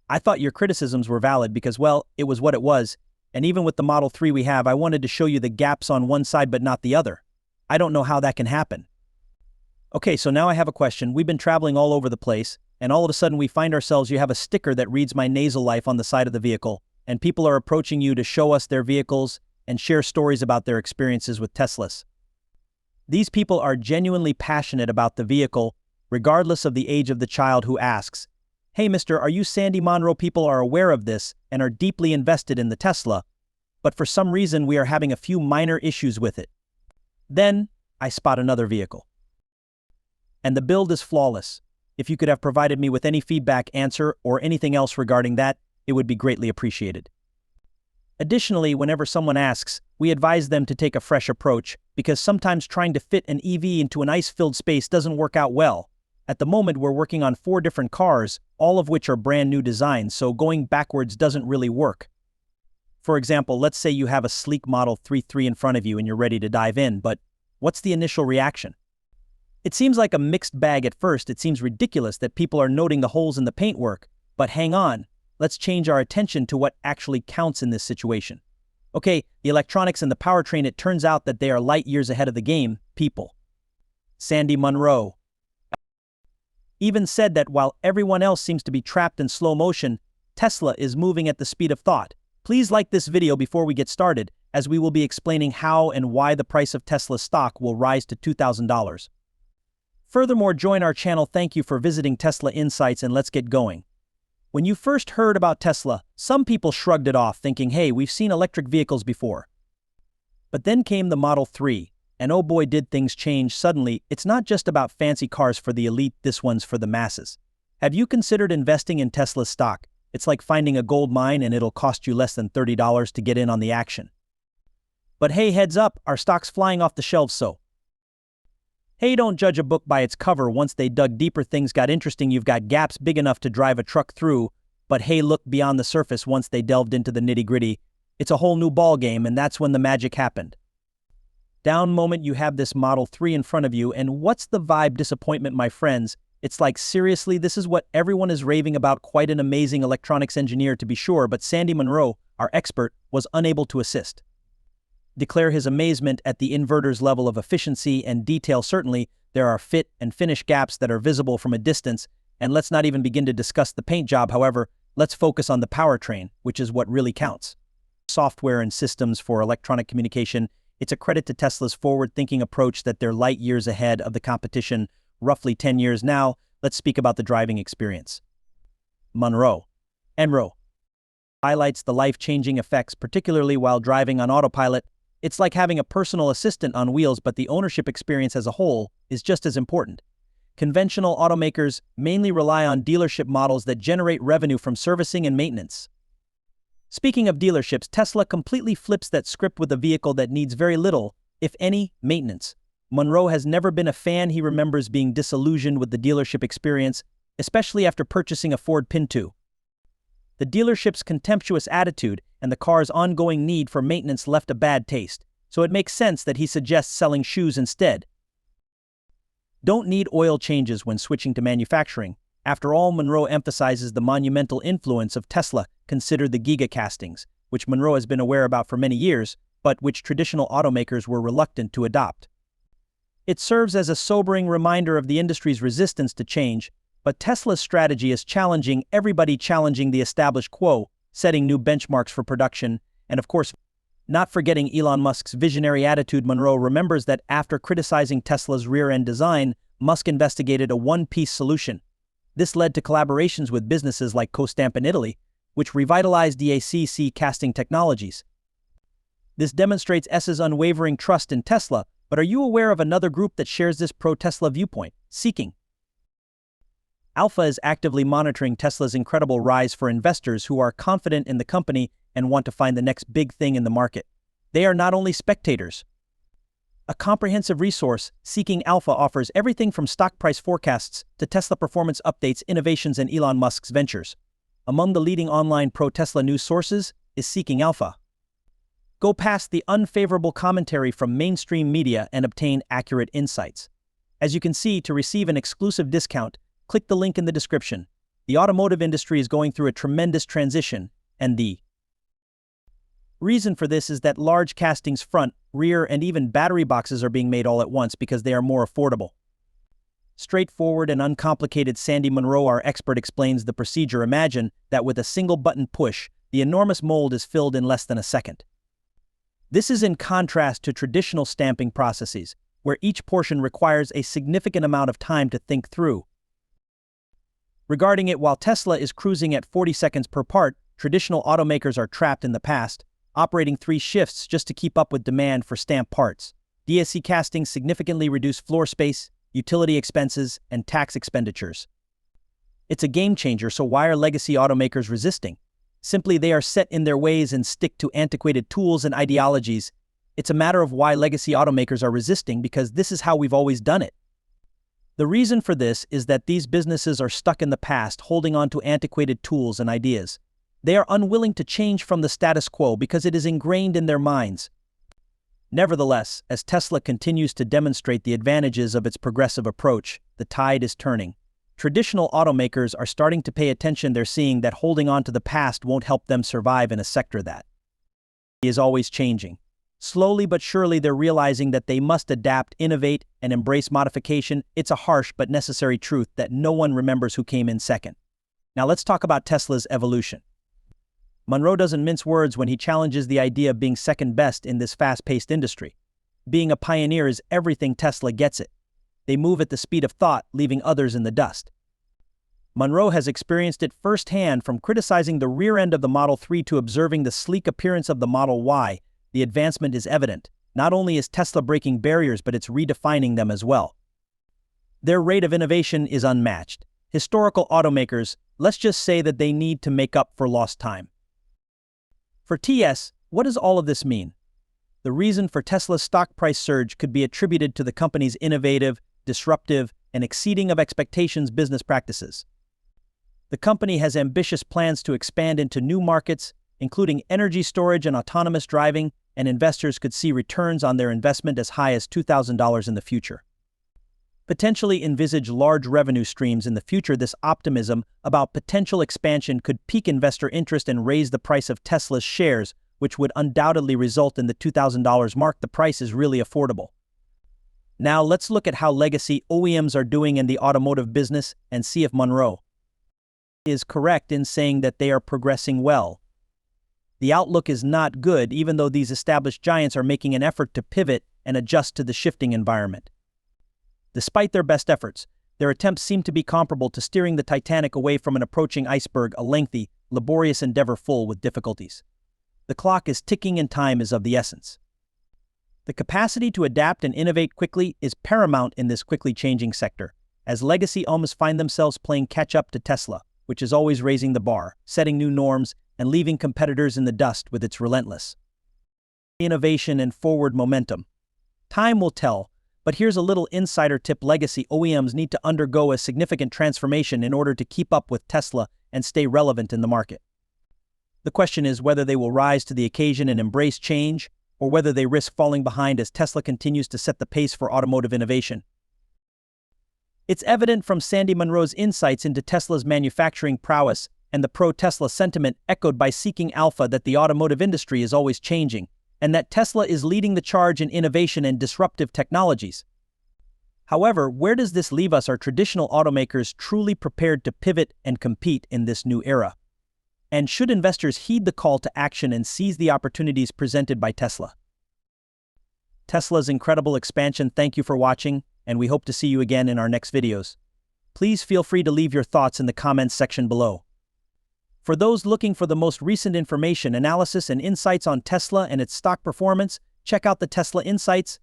I thought your criticisms were valid because, well, it was what it was, and even with the Model 3 we have, I wanted to show you the gaps on one side but not the other. I don't know how that can happen. Okay, so now I have a question. We've been traveling all over the place, and all of a sudden we find ourselves you have a sticker that reads My Nasal Life on the side of the vehicle, and people are approaching you to show us their vehicles and share stories about their experiences with Teslas. These people are genuinely passionate about the vehicle, regardless of the age of the child who asks, "Hey mister, are you Sandy Munro?" People are aware of this and are deeply invested in the Tesla, but for some reason we are having a few minor issues with it. Then, I spot another vehicle. And the build is flawless. If you could have provided me with any feedback, answer, or anything else regarding that, it would be greatly appreciated. Additionally, whenever someone asks, we advise them to take a fresh approach, because sometimes trying to fit an EV into an ice-filled space doesn't work out well. At the moment, we're working on 4 different cars, all of which are brand new designs, so going backwards doesn't really work. For example, let's say you have a sleek Model 3 in front of you and you're ready to dive in, but what's the initial reaction? It seems like a mixed bag at first. It seems ridiculous that people are noting the holes in the paintwork, but hang on, let's change our attention to what actually counts in this situation. Okay, the electronics and the powertrain, it turns out that they are light years ahead of the game, people. Sandy Munro even said that while everyone else seems to be trapped in slow motion, Tesla is moving at the speed of thought. Please like this video before we get started, as we will be explaining how and why the price of Tesla stock will rise to $2,000. Furthermore, join our channel. Thank you for visiting Tesla Insights, and let's get going. When you first heard about Tesla, some people shrugged it off, thinking, hey, we've seen electric vehicles before. But then came the Model 3, and oh boy did things change. Suddenly, it's not just about fancy cars for the elite, this one's for the masses. Have you considered investing in Tesla stock? It's like finding a gold mine and it'll cost you less than $30 to get in on the action. But hey, heads up, our stock's flying off the shelves, so hey, don't judge a book by its cover. Once they dug deeper, things got interesting. You've got gaps big enough to drive a truck through, but hey, look beyond the surface. Once they delved into the nitty-gritty, it's a whole new ball game, and that's when the magic happened. Down moment, you have this Model 3 in front of you, and what's the vibe? Disappointment, my friends. It's like, seriously, this is what everyone is raving about. Quite an amazing electronics engineer, to be sure, but Sandy Munro, our expert, was unable to assist. Declare his amazement at the inverter's level of efficiency and detail. Certainly, there are fit and finish gaps that are visible from a distance, and let's not even begin to discuss the paint job. However, let's focus on the powertrain, which is what really counts. Software and systems for electronic communication. It's a credit to Tesla's forward-thinking approach that they're light years ahead of the competition, roughly 10 years now. Let's speak about the driving experience. Munro highlights the life-changing effects, particularly while driving on autopilot. It's like having a personal assistant on wheels, but the ownership experience as a whole is just as important. Conventional automakers mainly rely on dealership models that generate revenue from servicing and maintenance. Speaking of dealerships, Tesla completely flips that script with a vehicle that needs very little, if any, maintenance. Munro has never been a fan. He remembers being disillusioned with the dealership experience, especially after purchasing a Ford Pinto. The dealership's contemptuous attitude and the car's ongoing need for maintenance left a bad taste, so it makes sense that he suggests selling shoes instead. Don't need oil changes when switching to manufacturing. After all, Munro emphasizes the monumental influence of Tesla. Consider the gigacastings, which Munro has been aware about for many years, but which traditional automakers were reluctant to adopt. It serves as a sobering reminder of the industry's resistance to change, but Tesla's strategy is challenging everybody, challenging the established quo, setting new benchmarks for production, and of course, not forgetting Elon Musk's visionary attitude. Munro remembers that after criticizing Tesla's rear-end design, Musk investigated a one-piece solution. This led to collaborations with businesses like Costamp in Italy, which revitalized DACC casting technologies. This demonstrates S's unwavering trust in Tesla, but are you aware of another group that shares this pro-Tesla viewpoint? Seeking Alpha is actively monitoring Tesla's incredible rise for investors who are confident in the company and want to find the next big thing in the market. They are not only spectators. A comprehensive resource, Seeking Alpha offers everything from stock price forecasts to Tesla performance updates, innovations, and Elon Musk's ventures. Among the leading online pro-Tesla news sources is Seeking Alpha. Go past the unfavorable commentary from mainstream media and obtain accurate insights. As you can see, to receive an exclusive discount, click the link in the description. The automotive industry is going through a tremendous transition, and the reason for this is that large castings front, rear, and even battery boxes are being made all at once because they are more affordable. Straightforward and uncomplicated. Sandy Munro, our expert, explains the procedure. Imagine that with a single button push, the enormous mold is filled in less than a second. This is in contrast to traditional stamping processes, where each portion requires a significant amount of time to think through. Regarding it, while Tesla is cruising at 40 seconds per part, traditional automakers are trapped in the past, operating 3 shifts just to keep up with demand for stamped parts. DSC castings significantly reduce floor space, utility expenses, and tax expenditures. It's a game changer, so why are legacy automakers resisting? Simply, they are set in their ways and stick to antiquated tools and ideologies. It's a matter of why legacy automakers are resisting, because this is how we've always done it. The reason for this is that these businesses are stuck in the past, holding on to antiquated tools and ideas. They are unwilling to change from the status quo because it is ingrained in their minds. Nevertheless, as Tesla continues to demonstrate the advantages of its progressive approach, the tide is turning. Traditional automakers are starting to pay attention. They're seeing that holding on to the past won't help them survive in a sector that is always changing. Slowly but surely, they're realizing that they must adapt, innovate, and embrace modification. It's a harsh but necessary truth that no one remembers who came in second. Now let's talk about Tesla's evolution. Munro doesn't mince words when he challenges the idea of being second best in this fast-paced industry. Being a pioneer is everything. Tesla gets it. They move at the speed of thought, leaving others in the dust. Munro has experienced it firsthand, from criticizing the rear end of the Model 3 to observing the sleek appearance of the Model Y. The advancement is evident. Not only is Tesla breaking barriers, but it's redefining them as well. Their rate of innovation is unmatched. Historical automakers, let's just say that they need to make up for lost time. For TS, what does all of this mean? The reason for Tesla's stock price surge could be attributed to the company's innovative, disruptive, and exceeding of expectations business practices. The company has ambitious plans to expand into new markets, including energy storage and autonomous driving, and investors could see returns on their investment as high as $2,000 in the future. Potentially envisage large revenue streams in the future. This optimism about potential expansion could pique investor interest and raise the price of Tesla's shares, which would undoubtedly result in the $2,000 mark. The price is really affordable. Now let's look at how legacy OEMs are doing in the automotive business and see if Munro is correct in saying that they are progressing well. The outlook is not good, even though these established giants are making an effort to pivot and adjust to the shifting environment. Despite their best efforts, their attempts seem to be comparable to steering the Titanic away from an approaching iceberg, a lengthy, laborious endeavor full with difficulties. The clock is ticking and time is of the essence. The capacity to adapt and innovate quickly is paramount in this quickly changing sector, as legacy OEMs find themselves playing catch-up to Tesla, which is always raising the bar, setting new norms, and leaving competitors in the dust with its relentless innovation and forward momentum. Time will tell, but here's a little insider tip. Legacy OEMs need to undergo a significant transformation in order to keep up with Tesla and stay relevant in the market. The question is whether they will rise to the occasion and embrace change, or whether they risk falling behind as Tesla continues to set the pace for automotive innovation. It's evident from Sandy Munro's insights into Tesla's manufacturing prowess and the pro-Tesla sentiment echoed by Seeking Alpha that the automotive industry is always changing, and that Tesla is leading the charge in innovation and disruptive technologies. However, where does this leave us? Are traditional automakers truly prepared to pivot and compete in this new era? And should investors heed the call to action and seize the opportunities presented by Tesla? Tesla's incredible expansion. Thank you for watching, and we hope to see you again in our next videos. Please feel free to leave your thoughts in the comments section below. For those looking for the most recent information, analysis, and insights on Tesla and its stock performance, check out the Tesla Insights